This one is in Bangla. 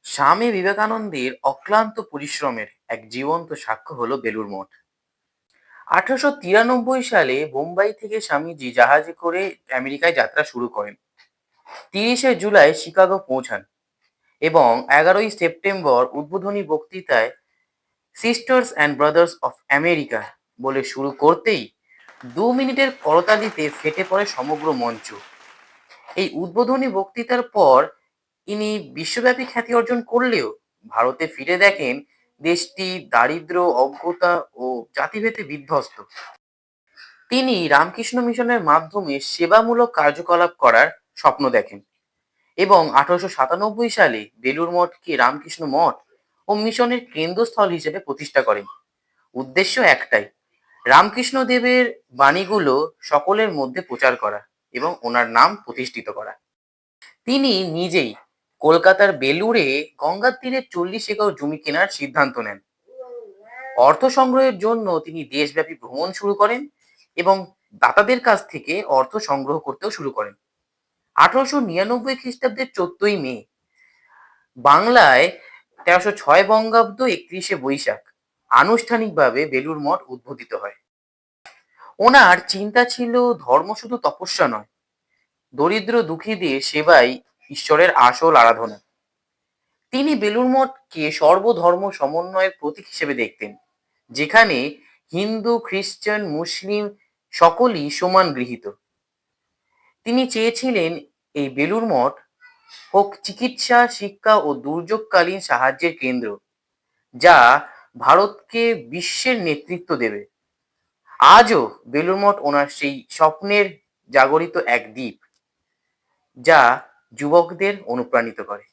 স্বামী বিবেকানন্দের অক্লান্ত পরিশ্রমের এক জীবন্ত সাক্ষ্য হলো বেলুড় মঠ। 1893 সালে বোম্বাই থেকে স্বামীজি জাহাজে করে আমেরিকায় যাত্রা শুরু করেন। 30শে জুলাই শিকাগো পৌঁছান এবং 11ই সেপ্টেম্বর উদ্বোধনী বক্তৃতায় sisters and brothers of America বলে শুরু করতেই 2 মিনিটের করতালিতে ফেটে পড়ে সমগ্র মঞ্চ। এই উদ্বোধনী বক্তৃতার পর ইনি বিশ্বব্যাপী খ্যাতি অর্জন করলেও ভারতে ফিরে দেখেন দেশটি দারিদ্র্য, অজ্ঞতা ও জাতিভেদে বিধ্বস্ত। তিনি রামকৃষ্ণ মিশনের মাধ্যমে সেবামূলক কার্যকলাপ করার স্বপ্ন দেখেন এবং 1897 সালে বেলুড় মঠকে রামকৃষ্ণ মঠ ও মিশনের কেন্দ্রস্থল হিসেবে প্রতিষ্ঠা করেন। উদ্দেশ্য একটাই, রামকৃষ্ণ দেবের বাণীগুলো সকলের মধ্যে প্রচার করা এবং ওনার নাম প্রতিষ্ঠিত করা। তিনি নিজেই কলকাতার বেলুড়ে গঙ্গার তীরে 40 একর জমি কেনার সিদ্ধান্ত নেন। অর্থ সংগ্রহের জন্য তিনি দেশব্যাপী ভ্রমণ শুরু করেন এবং দাতাদের কাছ থেকে অর্থ সংগ্রহ করতেও শুরু করেন। 1899 খ্রিস্টাব্দের 14ই মে বাংলায় 1306 বঙ্গাব্দ 31শে বৈশাখ আনুষ্ঠানিকভাবে বেলুড় মঠ উদ্বোধিত হয়। ওনার চিন্তা ছিল ধর্ম শুধু তপস্যা নয়, দরিদ্র দুঃখীদের সেবাই ঈশ্বরের আসল আরাধনা। তিনি বেলুড় মঠকে সর্বধর্ম সমন্বয়ের প্রতীক হিসেবে দেখতেন, যেখানে হিন্দু, খ্রিস্টান, মুসলিম সকলই সমান গৃহীত। তিনি চেয়েছিলেন এই বেলুড় মঠ হোক চিকিৎসা, শিক্ষা ও দুর্যোগকালীন সাহায্যের কেন্দ্র, যা ভারতকে বিশ্বের নেতৃত্ব দেবে। আজও বেলুড় মঠ ওনার সেই স্বপ্নের জাগরিত এক দ্বীপ, যা যুবকদের অনুপ্রাণিত করে।